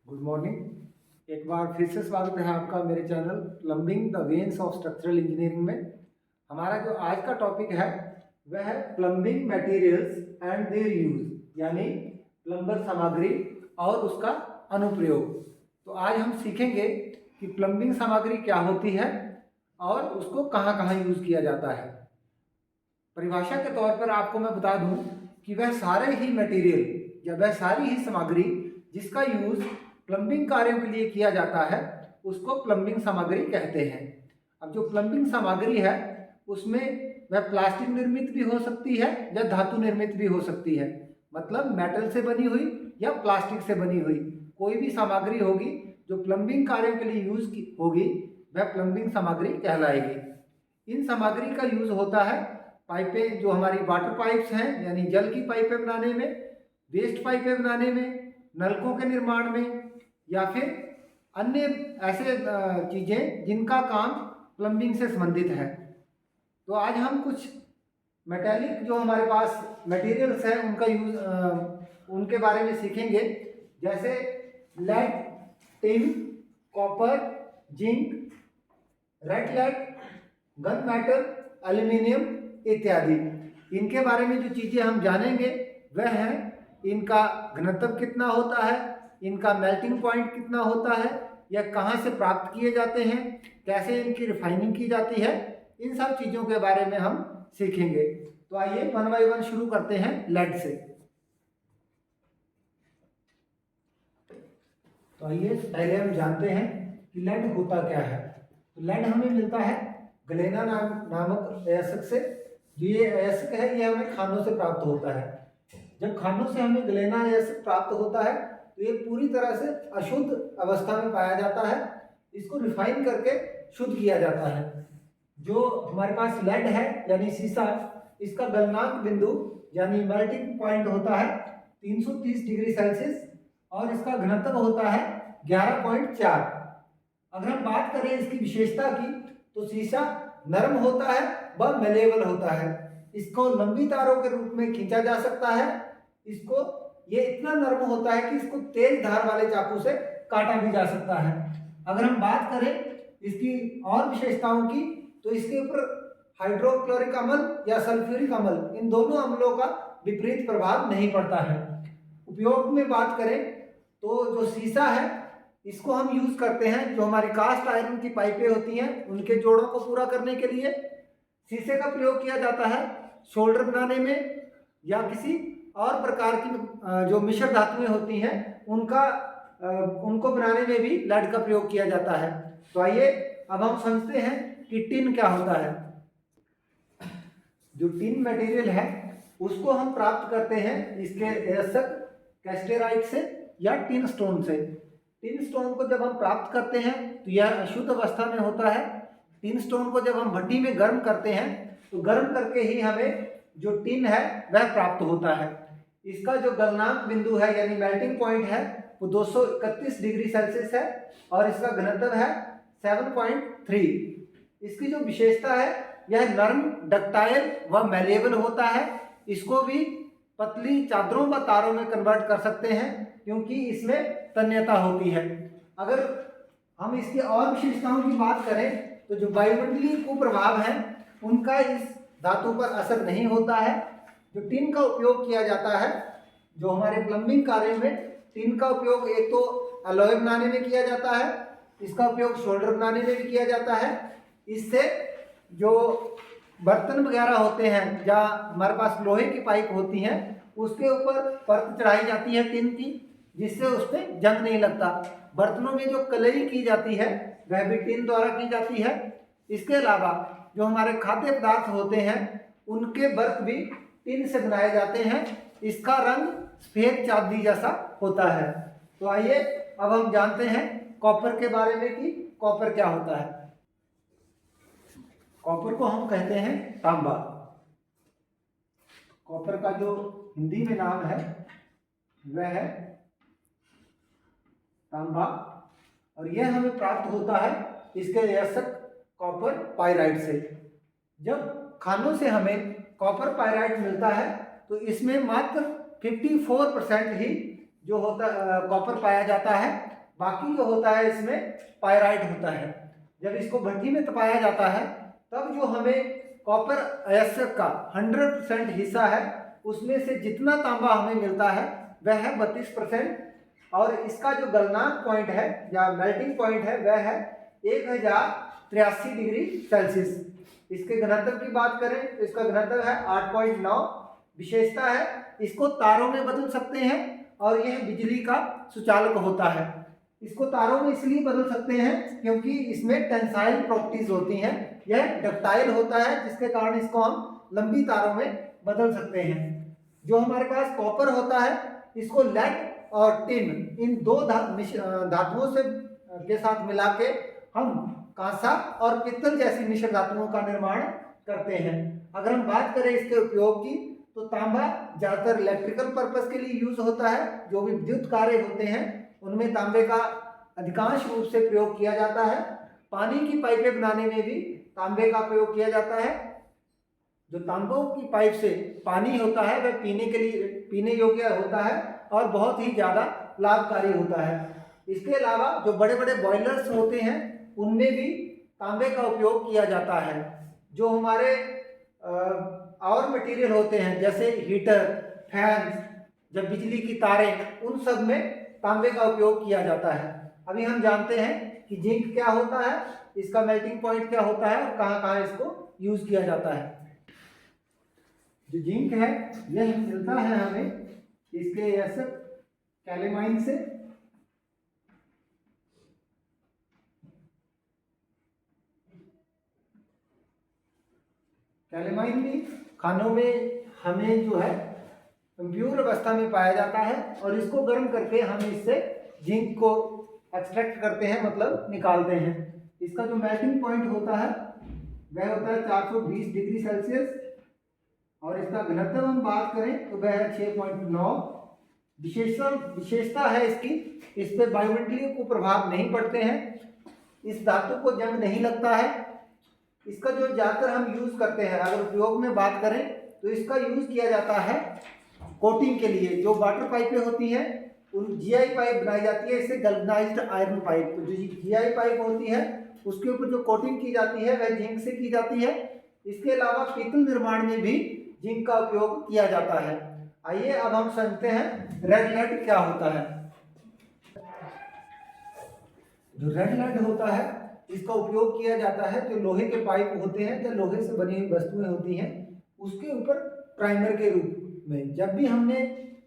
Good morning. एक बार फिर से स्वागत है आपका मेरे channel plumbing the veins of structural engineering में। हमारा जो आज का टॉपिक है वह है plumbing materials and their use, यानी प्लम्बर सामग्री और उसका अनुप्रयोग। तो आज हम सीखेंगे कि प्लम्बिंग सामग्री क्या होती है और उसको कहाँ कहाँ यूज किया जाता है। परिभाषा के तौर पर आपको मैं बता दूं कि वह सारे ही मटेरियल या वह सारी ही सामग्री जिसका यूज प्लम्बिंग कार्यों के लिए किया जाता है उसको प्लम्बिंग सामग्री कहते हैं। अब जो प्लम्बिंग सामग्री है उसमें वह प्लास्टिक निर्मित भी हो सकती है या धातु निर्मित भी हो सकती है, मतलब मेटल से बनी हुई या प्लास्टिक से बनी हुई कोई भी सामग्री होगी जो प्लम्बिंग कार्यों के लिए यूज की होगी वह प्लम्बिंग सामग्री कहलाएगी। इन सामग्री का यूज होता है पाइपें, जो हमारी वाटर पाइप्स हैं यानी जल की पाइपें बनाने में, वेस्ट पाइपें बनाने में, नलकों के निर्माण में, या फिर अन्य ऐसे चीज़ें जिनका काम प्लम्बिंग से संबंधित है। तो आज हम कुछ मेटेलिक जो हमारे पास मटेरियल्स हैं उनका यूज उनके बारे में सीखेंगे, जैसे lead, tin, copper, zinc, red lead, gun metal, aluminium इत्यादि। इनके बारे में जो चीज़ें हम जानेंगे वह है इनका घनत्व कितना होता है, इनका मेल्टिंग पॉइंट कितना होता है, या कहाँ से प्राप्त किए जाते हैं, कैसे इनकी रिफाइनिंग की जाती है, इन सब चीज़ों के बारे में हम सीखेंगे। तो आइए वन बाय वन शुरू करते हैं लेड से। तो आइए पहले हम जानते हैं कि लेड होता क्या है। तो लेड हमें मिलता है गलेना नामक अयस्क से। जो ये अयस्क है ये हमें खानों से प्राप्त होता है। जब खानों से हमें गलेना अयस्क प्राप्त होता है तो ये पूरी तरह से अशुद्ध अवस्था में पाया जाता है। इसको रिफाइन करके शुद्ध किया जाता है। जो हमारे पास लेड है यानी सीसा, इसका गलनांक बिंदु यानी मेल्टिंग पॉइंट होता है 330 डिग्री सेल्सियस और इसका घनत्व होता है 11.4। अगर हम बात करें इसकी विशेषता की तो सीसा नरम होता है व मेलेबल होता है। इसको लंबी तारों के रूप में खींचा जा सकता है। इसको ये इतना नरम होता है कि इसको तेज धार वाले चाकू से काटा भी जा सकता है। अगर हम बात करें इसकी और विशेषताओं की तो इसके ऊपर हाइड्रोक्लोरिक अम्ल या सल्फ्यूरिक अम्ल, इन दोनों अम्लों का विपरीत प्रभाव नहीं पड़ता है। उपयोग में बात करें तो जो सीसा है इसको हम यूज करते हैं, जो हमारी कास्ट आयरन की पाइपें होती हैं उनके जोड़ों को पूरा करने के लिए शीशे का प्रयोग किया जाता है। शोल्डर बनाने में या किसी और प्रकार की जो मिश्र धातुएं होती हैं उनको बनाने में भी लेड का प्रयोग किया जाता है। तो आइए अब हम समझते हैं कि टिन क्या होता है। जो टिन मटेरियल है उसको हम प्राप्त करते हैं इसके अयस्क कैस्टेराइट से या टिन स्टोन से। टिन स्टोन को जब हम प्राप्त करते हैं तो यह अशुद्ध अवस्था में होता है। टिन स्टोन को जब हम भट्टी में गर्म करते हैं तो गर्म करके ही हमें जो टिन है वह प्राप्त होता है। इसका जो गलनांक बिंदु है यानी मेल्टिंग पॉइंट है वो 231 डिग्री सेल्सियस है और इसका घनत्व है 7.3। इसकी जो विशेषता है यह नरम, डक्टाइल व मेलेबल होता है। इसको भी पतली चादरों व तारों में कन्वर्ट कर सकते हैं क्योंकि इसमें तन्यता होती है। अगर हम इसकी और विशेषताओं की बात करें तो जो वायुमंडलीय कुप्रभाव है उनका इस धातु पर असर नहीं होता है। जो टिन का उपयोग किया जाता है, जो हमारे प्लम्बिंग कार्य में टिन का उपयोग एक तो अलॉय बनाने में किया जाता है, इसका उपयोग शोल्डर बनाने में भी किया जाता है। इससे जो बर्तन वगैरह होते हैं या हमारे पास लोहे की पाइप होती हैं उसके ऊपर परत चढ़ाई जाती है टिन की, जिससे उस पर जंग नहीं लगता। बर्तनों में जो कलई की जाती है वह भी टिन द्वारा की जाती है। इसके अलावा जो हमारे खाद्य पदार्थ होते हैं उनके बर्त भी टिन से बनाए जाते हैं। इसका रंग सफेद चांदी जैसा होता है। तो आइए अब हम जानते हैं कॉपर के बारे में कि कॉपर क्या होता है। कॉपर को हम कहते हैं तांबा। कॉपर का जो हिंदी में नाम है वह है तांबा और यह हमें प्राप्त होता है इसके अयस्क कॉपर पाइराइट से। जब खानों से हमें कॉपर पाइराइट मिलता है तो इसमें मात्र 54% ही जो होता कॉपर पाया जाता है बाकी जो होता है इसमें पायराइट होता है। जब इसको भट्टी में तपाया जाता है तब जो हमें कॉपर अयस्क का 100% हिस्सा है उसमें से जितना तांबा हमें मिलता है वह है 32%, और इसका जो गलनांक पॉइंट है या मेल्टिंग पॉइंट है वह है 1083 डिग्री सेल्सियस। इसके घनत्व की बात करें तो इसका घनत्व है 8.9। विशेषता है इसको तारों में बदल सकते हैं और यह बिजली का सुचालक होता है। इसको तारों में इसलिए बदल सकते हैं क्योंकि इसमें टेंसाइल प्रॉपर्टीज होती हैं, यह डक्टाइल होता है जिसके कारण इसको हम लंबी तारों में बदल सकते हैं। जो हमारे पास कॉपर होता है इसको लेड और टिन इन दो धातुओं से के साथ मिला के हम कांसा और पित्तल जैसी मिश्र धातुओं का निर्माण करते हैं। अगर हम बात करें इसके उपयोग की तो तांबा ज्यादातर इलेक्ट्रिकल पर्पस के लिए यूज होता है। जो भी विद्युत कार्य होते हैं उनमें तांबे का अधिकांश रूप से प्रयोग किया जाता है। पानी की पाइपें बनाने में भी तांबे का प्रयोग किया जाता है। जो तांबों की पाइप से पानी होता है वह पीने योग्य होता है और बहुत ही ज़्यादा लाभकारी होता है। इसके अलावा जो बड़े बड़े बॉयलर्स होते हैं उनमें भी तांबे का उपयोग किया जाता है। जो हमारे और मटेरियल होते हैं जैसे हीटर, फैंस, जब बिजली की तारें, उन सब में तांबे का उपयोग किया जाता है। अभी हम जानते हैं कि जिंक क्या होता है, इसका मेल्टिंग पॉइंट क्या होता है और कहाँ कहाँ इसको यूज किया जाता है। जो जिंक है यह मिलता है हमें इसके एसिड कैलेमाइन से। कैलेमाइन भी खानों में हमें जो है इम्प्योर अवस्था में पाया जाता है और इसको गर्म करके हम इससे जिंक को एक्सट्रैक्ट करते हैं, मतलब निकालते हैं। इसका जो मेल्टिंग पॉइंट होता है वह होता है 420 डिग्री सेल्सियस और इसका घनत्व हम बात करें तो वह है 6.9। विशेषता है इसकी, इस पे वायुमंडलीय को प्रभाव नहीं पड़ते हैं, इस धातु को जंग नहीं लगता है। इसका जो ज़्यादातर हम यूज़ करते हैं, अगर उपयोग में बात करें तो इसका यूज़ किया जाता है कोटिंग के लिए। जो वाटर पाइपें होती हैं उन जीआई पाइप बनाई जाती है, इससे गैल्वेनाइज्ड आयरन पाइप। तो जो जीआई पाइप होती है उसके ऊपर जो कोटिंग की जाती है वह जिंक से की जाती है। इसके अलावा पीतल निर्माण में भी जिंक का उपयोग किया जाता है। आइए अब हम समझते हैं रेड लेड क्या होता है। जो रेड लेड होता है इसका उपयोग किया जाता है जो लोहे के पाइप होते हैं या लोहे से बनी हुई वस्तुएं होती हैं उसके ऊपर प्राइमर के रूप में। जब भी हमने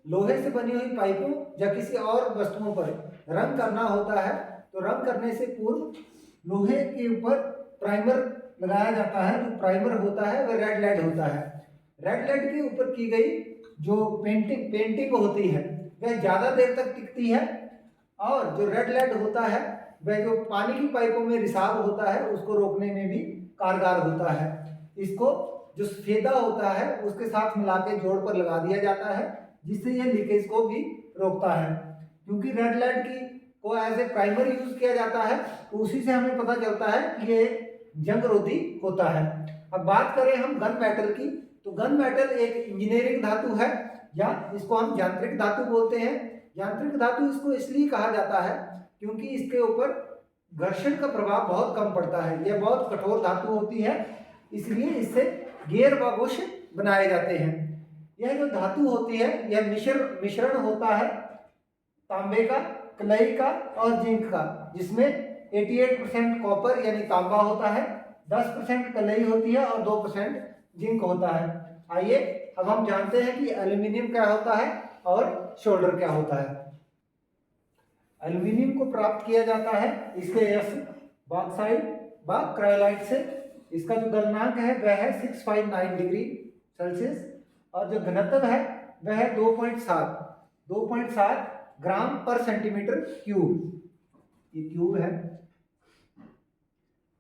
लोहे से बनी हुई पाइपों या किसी और वस्तुओं पर रंग करना होता है तो रंग करने से पूर्व लोहे के ऊपर प्राइमर लगाया जाता है। जो प्राइमर होता है वह रेड लेड होता है। रेड लेड के ऊपर की गई जो पेंटिंग होती है वह ज़्यादा देर तक टिकती है और जो रेड लेड होता है वह जो पानी की पाइपों में रिसाव होता है उसको रोकने में भी कारगर होता है। इसको जो सफेदा होता है उसके साथ मिला के जोड़ पर लगा दिया जाता है जिससे यह लीकेज को भी रोकता है। क्योंकि रेड लेड की को एज ए प्राइमर यूज किया जाता है तो उसी से हमें पता चलता है कि ये जंग रोधी होता है। अब बात करें हम गन मेटल की तो गन मेटल एक इंजीनियरिंग धातु है या इसको हम यांत्रिक धातु बोलते हैं। यांत्रिक धातु इसको इसलिए कहा जाता है क्योंकि इसके ऊपर घर्षण का प्रभाव बहुत कम पड़ता है। यह बहुत कठोर धातु होती है इसलिए इससे गियर व बुश बनाए जाते हैं। यह जो धातु होती है यह मिश्रण होता है तांबे का, कलई का और जिंक का, जिसमें 88% कॉपर यानी तांबा होता है, 10% कलई होती है और 2% जिंक होता है। आइए अब हम जानते हैं कि एल्यूमिनियम क्या होता है और शोल्डर क्या होता है। एल्यूमिनियम को प्राप्त किया जाता है इसके बॉक्साइट व क्रायोलाइट से। इसका जो गलनांक है वह है 659 डिग्री सेल्सियस और जो घनत्व है वह है 2.7 ग्राम पर सेंटीमीटर क्यूब। ये क्यूब है।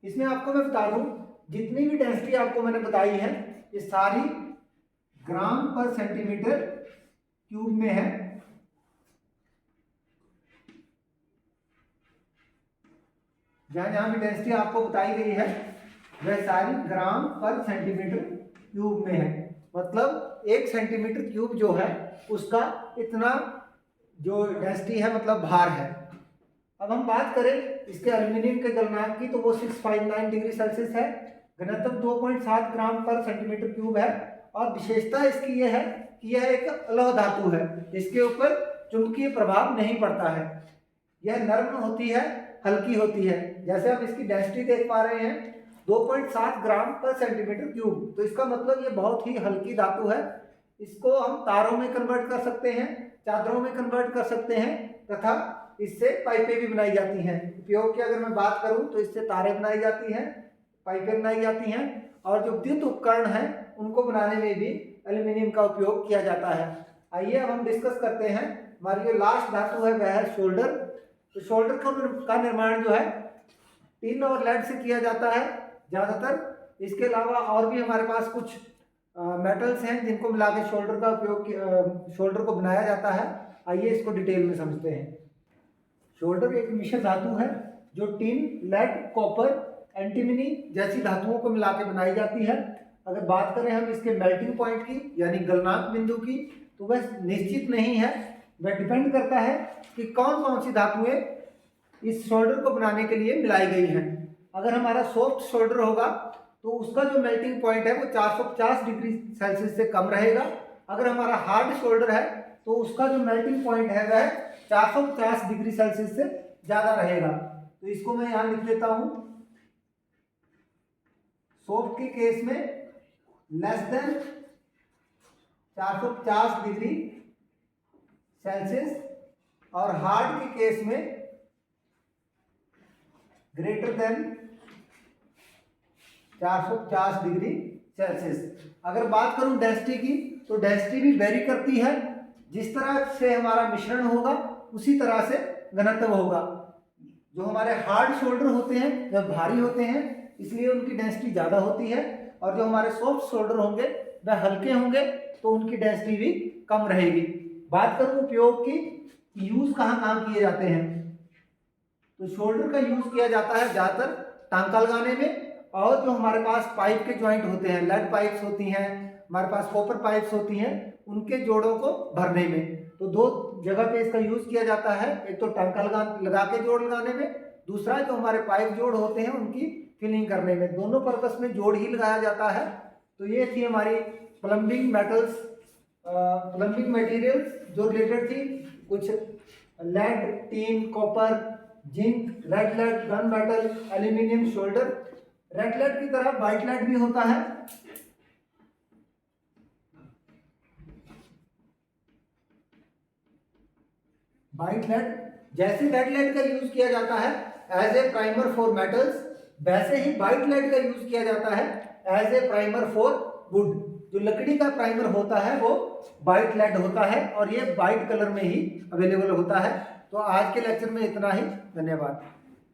इसमें आपको मैं बता दूं जितनी भी डेंसिटी आपको मैंने बताई है ये सारी ग्राम पर सेंटीमीटर क्यूब में है। जहां जहां भी डेंसिटी आपको बताई गई है वह सारी ग्राम पर सेंटीमीटर क्यूब में है। मतलब 1 सेंटीमीटर क्यूब जो है उसका इतना जो डेंसिटी है मतलब भार है। अब हम बात करें इसके एल्यूमिनियम के गलनांक की, तो वो 659 डिग्री सेल्सियस है, घनत्व 2.7 ग्राम पर सेंटीमीटर क्यूब है, और विशेषता इसकी ये है कि यह एक अलौह धातु है, इसके ऊपर चुंबकीय प्रभाव नहीं पड़ता है, यह नर्म होती है, हल्की होती है। जैसे आप इसकी डेंसिटी देख पा रहे हैं 2.7 ग्राम पर सेंटीमीटर क्यूब, तो इसका मतलब ये बहुत ही हल्की धातु है। इसको हम तारों में कन्वर्ट कर सकते हैं, चादरों में कन्वर्ट कर सकते हैं, तथा इससे पाइपें भी बनाई जाती हैं। उपयोग की अगर मैं बात करूं तो इससे तारें बनाई जाती हैं, पाइपें बनाई जाती हैं, और जो विद्युत उपकरण हैं उनको बनाने में भी एल्यूमिनियम का उपयोग किया जाता है। आइए अब हम डिस्कस करते हैं। हमारी जो लास्ट धातु है वह है शोल्डर। तो शोल्डर का निर्माण जो है टिन और लेड से किया जाता है ज़्यादातर। इसके अलावा और भी हमारे पास कुछ मेटल्स हैं जिनको मिला के शोल्डर को बनाया जाता है। आइए इसको डिटेल में समझते हैं। शोल्डर एक मिश्र धातु है जो टिन, लेड, कॉपर, एंटीमनी जैसी धातुओं को मिला के बनाई जाती है। अगर बात करें हम इसके मेल्टिंग पॉइंट की यानी गलनांक बिंदु की, तो वह निश्चित नहीं है, वह डिपेंड करता है कि कौन कौन सी धातुएं इस शोल्डर को बनाने के लिए मिलाई गई हैं। अगर हमारा सॉफ्ट शोल्डर होगा तो उसका जो मेल्टिंग पॉइंट है वो 450 डिग्री सेल्सियस से कम रहेगा। अगर हमारा हार्ड शोल्डर है तो उसका जो मेल्टिंग पॉइंट है वह 450 डिग्री सेल्सियस से ज़्यादा रहेगा। तो इसको मैं यहाँ लिख देता हूँ। सॉफ्ट के केस में लेस देन 450 डिग्री सेल्सियस और हार्ड के केस में ग्रेटर देन 450 डिग्री सेल्सियस। अगर बात करूं डेंसिटी की, तो डेंसिटी भी वेरी करती है। जिस तरह से हमारा मिश्रण होगा उसी तरह से घनत्व होगा। जो हमारे हार्ड शोल्डर होते हैं वह भारी होते हैं, इसलिए उनकी डेंसिटी ज़्यादा होती है, और जो हमारे सॉफ्ट शोल्डर होंगे वह हल्के होंगे तो उनकी डेंसिटी भी कम रहेगी। बात करूं उपयोग की, यूज़ कहाँ कहाँ किए जाते हैं, तो शोल्डर का यूज़ किया जाता है ज़्यादातर टांका लगाने में, और जो हमारे पास पाइप के जॉइंट होते हैं, लेड पाइप्स होती हैं, हमारे पास कॉपर पाइप्स होती हैं, उनके जोड़ों को भरने में। तो दो जगह पे इसका यूज़ किया जाता है, एक तो टांका लगा के जोड़ लगाने में, दूसरा जो हमारे पाइप जोड़ होते हैं उनकी फिलिंग करने में। दोनों पर्पस में जोड़ ही लगाया जाता है। तो ये थी हमारी प्लम्बिंग मटेरियल्स जो रिलेटेड थी, कुछ lead, tin, copper, zinc, red lead, gun metal, aluminium, solder. Red lead की तरह व्हाइट लेड भी होता है। व्हाइट लेड, जैसे रेड लेड का यूज किया जाता है as a primer for metals, वैसे ही व्हाइट लेड का यूज किया जाता है as a primer for wood. जो लकड़ी का प्राइमर होता है वो व्हाइट लेड होता है, और ये व्हाइट कलर में ही अवेलेबल होता है। तो आज के लेक्चर में इतना ही। धन्यवाद।